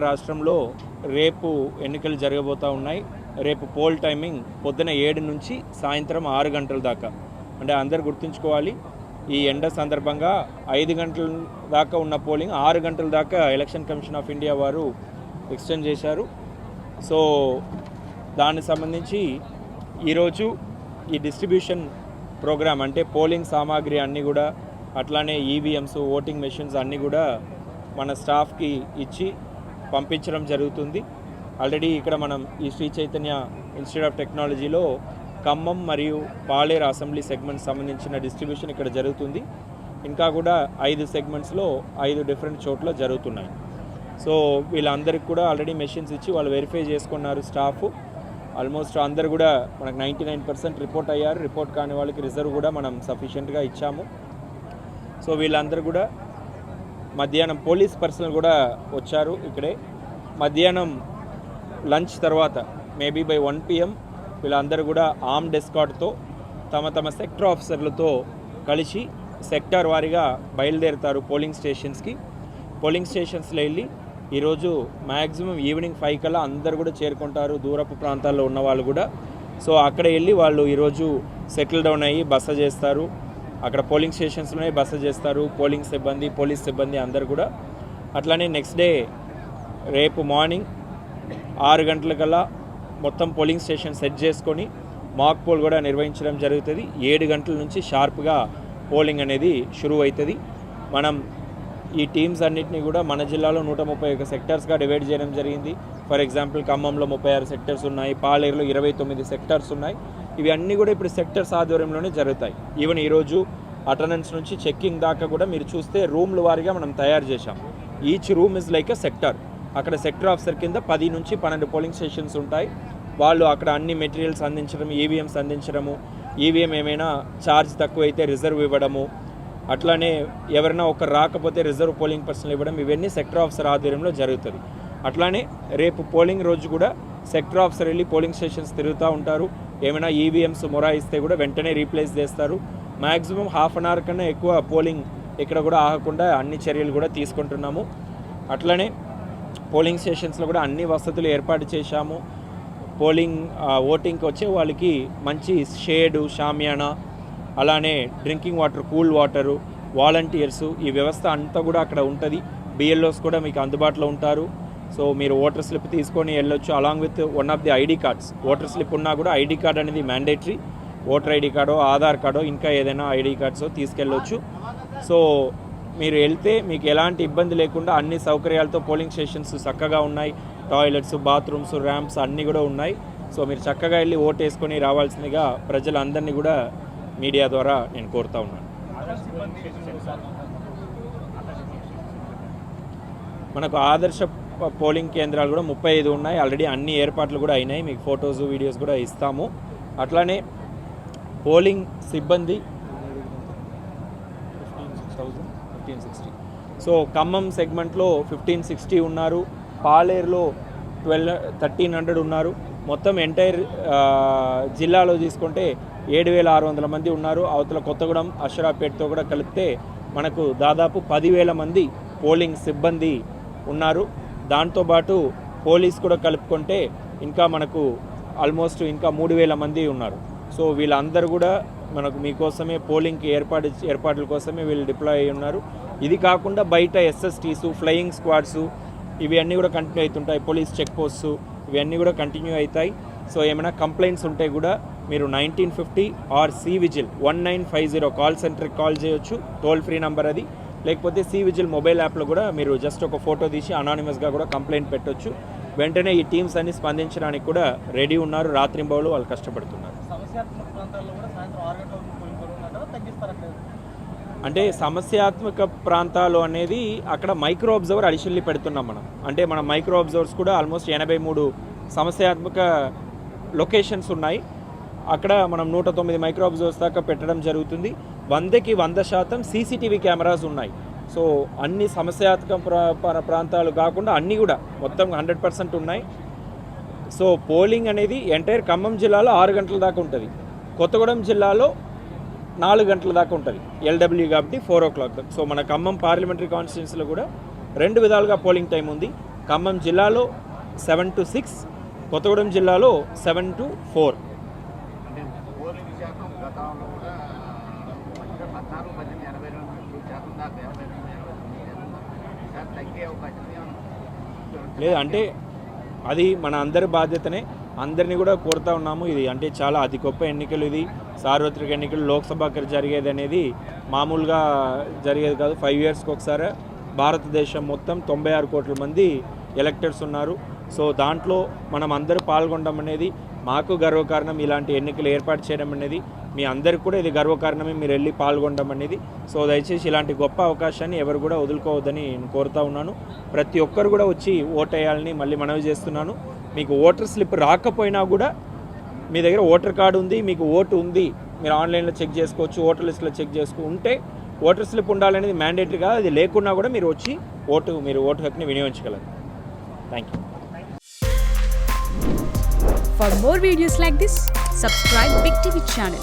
రాష్ట్రంలో రేపు ఎన్నికలు జరగబోతూ ఉన్నాయి. రేపు పోల్ టైమింగ్ పొద్దున 7 నుంచి సాయంత్రం 6 గంటల దాకా. అంటే అందరు గుర్తుంచుకోవాలి, ఈ ఎండ సందర్భంగా 5 గంటల దాకా ఉన్న పోలింగ్ 6 గంటల దాకా ఎలక్షన్ కమిషన్ ఆఫ్ ఇండియా వారు ఎక్స్టెండ్ చేశారు. సో దానికి సంబంధించి ఈరోజు ఈ డిస్ట్రిబ్యూషన్ ప్రోగ్రామ్ అంటే పోలింగ్ సామాగ్రి అన్నీ కూడా, అట్లానే ఈవీఎంస్, ఓటింగ్ మెషిన్స్ అన్నీ కూడా మన స్టాఫ్కి ఇచ్చి పంపించడం జరుగుతుంది. ఆల్రెడీ ఇక్కడ మనం ఈ శ్రీ చైతన్య ఇన్స్టిట్యూట్ ఆఫ్ టెక్నాలజీలో ఖమ్మం మరియు పాలేరు అసెంబ్లీ సెగ్మెంట్స్ సంబంధించిన డిస్ట్రిబ్యూషన్ ఇక్కడ జరుగుతుంది. ఇంకా కూడా 5 సెగ్మెంట్స్లో 5 డిఫరెంట్ చోట్ల జరుగుతున్నాయి. సో వీళ్ళందరికీ కూడా ఆల్రెడీ మెషిన్స్ ఇచ్చి వాళ్ళు వెరిఫై చేసుకున్నారు స్టాఫ్. ఆల్మోస్ట్ అందరు కూడా మనకు 99% రిపోర్ట్ అయ్యారు. రిపోర్ట్ కాని వాళ్ళకి రిజర్వ్ కూడా మనం సఫిషియెంట్గా ఇచ్చాము. సో వీళ్ళందరూ కూడా మధ్యాహ్నం పోలీస్ పర్సనల్ కూడా వచ్చారు ఇక్కడే. మధ్యాహ్నం లంచ్ తర్వాత మేబీ బై 1 PM వీళ్ళందరూ కూడా ఆర్మ్డ్ ఎస్కార్ట్తో తమ తమ సెక్టర్ ఆఫీసర్లతో కలిసి సెక్టార్ వారీగా బయలుదేరుతారు పోలింగ్ స్టేషన్స్కి. పోలింగ్ స్టేషన్స్లో వెళ్ళి ఈరోజు మ్యాక్సిమం ఈవినింగ్ 5 కల్లా అందరు కూడా చేరుకుంటారు, దూరపు ప్రాంతాల్లో ఉన్న వాళ్ళు కూడా. సో అక్కడ వెళ్ళి వాళ్ళు ఈరోజు సెటిల్ డౌన్ అయ్యి బస చేస్తారు. అక్కడ పోలింగ్ స్టేషన్స్లోనే బస చేస్తారు పోలింగ్ సిబ్బంది, పోలీస్ సిబ్బంది అందరు కూడా. అట్లానే నెక్స్ట్ డే రేపు మార్నింగ్ 6 గంటలకల్లా మొత్తం పోలింగ్ స్టేషన్ సెట్ చేసుకొని మాక్ పోల్ కూడా నిర్వహించడం జరుగుతుంది. 7 గంటల నుంచి షార్ప్గా పోలింగ్ అనేది షురూ అవుతుంది. మనం ఈ టీమ్స్ అన్నింటినీ కూడా మన జిల్లాలో 131 సెక్టర్స్గా డివైడ్ చేయడం జరిగింది. ఫర్ ఎగ్జాంపుల్ ఖమ్మంలో 36 సెక్టర్స్ ఉన్నాయి, పాలేరులో 29 సెక్టర్స్ ఉన్నాయి. ఇవి అన్నీ కూడా ఇప్పుడు సెక్టర్స్ ఆధ్వర్యంలోనే జరుగుతాయి. ఈవెన్ ఈరోజు అటెండెన్స్ నుంచి చెక్కింగ్ దాకా కూడా మీరు చూస్తే రూమ్ల వారీగా మనం తయారు చేశాం. Each room is like a sector. అక్కడ సెక్టర్ ఆఫీసర్ కింద 10 నుంచి 12 పోలింగ్ స్టేషన్స్ ఉంటాయి. వాళ్ళు అక్కడ అన్ని మెటీరియల్స్ అందించడం, ఈవీఎంస్ అందించడము, ఈవీఎం ఏమైనా ఛార్జ్ తక్కువ అయితే రిజర్వ్ ఇవ్వడము, అట్లానే ఎవరైనా ఒకరు రాకపోతే రిజర్వ్ పోలింగ్ పర్సనల్ ఇవ్వడం, ఇవన్నీ సెక్టర్ ఆఫీసర్ ఆధ్వర్యంలో జరుగుతుంది. అట్లానే రేపు పోలింగ్ రోజు కూడా సెక్టర్ ఆఫీసర్ వెళ్ళి పోలింగ్ స్టేషన్స్ తిరుగుతూ ఉంటారు. ఏమైనా ఈవీఎంస్ మొరాయిస్తే కూడా వెంటనే రీప్లేస్ చేస్తారు. మ్యాక్సిమం ½ అన్ అవర్ కన్నా ఎక్కువ పోలింగ్ ఇక్కడ కూడా ఆగకుండా అన్ని చర్యలు కూడా తీసుకుంటున్నాము. అట్లనే పోలింగ్ స్టేషన్స్లో కూడా అన్ని వసతులు ఏర్పాటు చేశాము. పోలింగ్ ఓటింగ్కి వచ్చే వాళ్ళకి మంచి షేడు, షామియానా, అలానే drinking water, cool water, volunteers, ఈ వ్యవస్థ అంతా కూడా అక్కడ ఉంటుంది. బిఎల్ఓస్ కూడా మీకు అందుబాటులో ఉంటారు. సో మీరు ఓటర్ స్లిప్ తీసుకొని వెళ్ళొచ్చు, along with one of the ID cards. Voter slip ఉన్నా కూడా ఐడి కార్డ్ అనేది మ్యాండేటరీ. ఓటర్ ఐడి కార్డో, ఆధార్ కార్డో, ఇంకా ఏదైనా ఐడి కార్డ్స్ తీసుకెళ్ళొచ్చు. సో మీరు వెళ్తే మీకు ఎలాంటి ఇబ్బంది లేకుండా అన్ని సౌకర్యాలతో పోలింగ్ స్టేషన్స్ చక్కగా ఉన్నాయి. టాయిలెట్స్, బాత్రూమ్స్, ర్యాంప్స్ అన్నీ కూడా ఉన్నాయి. సో మీరు చక్కగా వెళ్ళి ఓటు వేసుకొని రావాల్సిందిగా ప్రజలందరినీ కూడా మీడియా ద్వారా నేను కోరుతా ఉన్నాను. మనకు ఆదర్శ పోలింగ్ కేంద్రాలు కూడా 35 ఉన్నాయి. ఆల్రెడీ అన్ని ఏర్పాట్లు కూడా అయినాయి. మీకు ఫొటోస్, వీడియోస్ కూడా ఇస్తాము. అట్లానే పోలింగ్ సిబ్బంది 1560. సో ఖమ్మం సెగ్మెంట్లో 1560 ఉన్నారు. పాలేరులో 1300 ఉన్నారు. మొత్తం ఎంటైర్ జిల్లాలో తీసుకుంటే 7600 మంది ఉన్నారు. అవతల కొత్తగూడెం, అషరాపేటతో కూడా కలిపితే మనకు దాదాపు 10,000 మంది పోలింగ్ సిబ్బంది ఉన్నారు. దాంతోపాటు పోలీస్ కూడా కలుపుకుంటే ఇంకా మనకు ఆల్మోస్ట్ ఇంకా 3000 మంది ఉన్నారు. సో వీళ్ళందరూ కూడా మనకు మీకోసమే పోలింగ్కి ఏర్పాట్ల కోసమే వీళ్ళు డిప్లాయ్ అయి ఉన్నారు. ఇది కాకుండా బయట SSTs, ఫ్లయింగ్ స్క్వాడ్స్, ఇవి అన్నీ కూడా కంటిన్యూ అవుతుంటాయి. పోలీస్ చెక్ పోస్ట్స్ ఇవన్నీ కూడా కంటిన్యూ అవుతాయి. సో ఏమైనా కంప్లైంట్స్ ఉంటే కూడా మీరు 1950 ఆర్ సి విజిల్ 1950 కాల్ సెంటర్కి కాల్ చేయొచ్చు. టోల్ ఫ్రీ నెంబర్ అది. లేకపోతే సి విజిల్ మొబైల్ యాప్లో కూడా మీరు జస్ట్ ఒక ఫోటో తీసి అనానిమస్గా కూడా కంప్లైంట్ పెట్టొచ్చు. వెంటనే ఈ టీమ్స్ అన్ని స్పందించడానికి కూడా రెడీ ఉన్నారు. రాత్రింబవళ్ళు వాళ్ళు కష్టపడుతున్నారు. అంటే సమస్యాత్మక ప్రాంతాలు అనేది అక్కడ మైక్రో అబ్జర్వర్ అడిషనల్లీ పెడుతున్నాం మనం. అంటే మన మైక్రో అబ్జర్వర్స్ కూడా ఆల్మోస్ట్ 83 సమస్యాత్మక లొకేషన్స్ ఉన్నాయి. అక్కడ మనం 109 మైక్రో అబ్జర్వర్స్ దాకా పెట్టడం జరుగుతుంది. 100కి 100% CCTV కెమెరాస్ ఉన్నాయి. సో అన్ని సమస్యాత్మక ప్రాంతాలు కాకుండా అన్నీ కూడా మొత్తం 100% ఉన్నాయి. సో పోలింగ్ అనేది ఎంటైర్ ఖమ్మం జిల్లాలో 6 గంటల దాకా ఉంటుంది. కొత్తగూడెం జిల్లాలో 4 గంటల దాకా ఉంటుంది. LW కాబట్టి 4 o'clock దాకా. సో మన ఖమ్మం పార్లమెంటరీ కాన్స్టిట్యున్సీలో కూడా 2 విధాలుగా పోలింగ్ టైం ఉంది. ఖమ్మం జిల్లాలో 7 to 6, కొత్తగూడెం జిల్లాలో 7 to 4. అంటే పోలింగ్ శాతం గతంలో కూడా 14, 18, 82% దాకా 82% దాకా తగ్గే అవకాశం లేదు అంటే అది మన అందరి బాధ్యతనే, అందరినీ కూడా కోరుతా ఉన్నాము. ఇది అంటే చాలా అతి గొప్ప ఎన్నికలు, ఇది సార్వత్రిక ఎన్నికలు, లోక్సభకి జరిగేది అనేది మామూలుగా జరిగేది కాదు. 5 yearsకి ఒకసారి భారతదేశం మొత్తం 96 కోట్ల మంది ఎలక్టర్స్ ఉన్నారు. సో దాంట్లో మనం అందరూ పాల్గొనడం అనేది మాకు గర్వకారణం. ఇలాంటి ఎన్నికలు ఏర్పాటు చేయడం అనేది మీ అందరికీ కూడా ఇది గర్వకారణమే, మీరు వెళ్ళి పాల్గొనడం అనేది. సో దయచేసి ఇలాంటి గొప్ప అవకాశాన్ని ఎవరు కూడా వదులుకోవద్దని నేను కోరుతా ఉన్నాను. ప్రతి ఒక్కరు కూడా వచ్చి ఓటేయాలని మళ్ళీ మనవి చేస్తున్నాను. మీకు ఓటర్ స్లిప్ రాకపోయినా కూడా మీ దగ్గర ఓటర్ కార్డు ఉంది, మీకు ఓటు ఉంది, మీరు ఆన్లైన్లో చెక్ చేసుకోవచ్చు, ఓటర్ లిస్ట్లో చెక్ ఉంటే ఓటర్ స్లిప్ ఉండాలనేది మ్యాండేటరీ కాదు. అది లేకున్నా కూడా మీరు వచ్చి మీరు ఓటు హక్కుని వినియోగించగలరు. Thank you. For more videos like this, subscribe Big TV channel.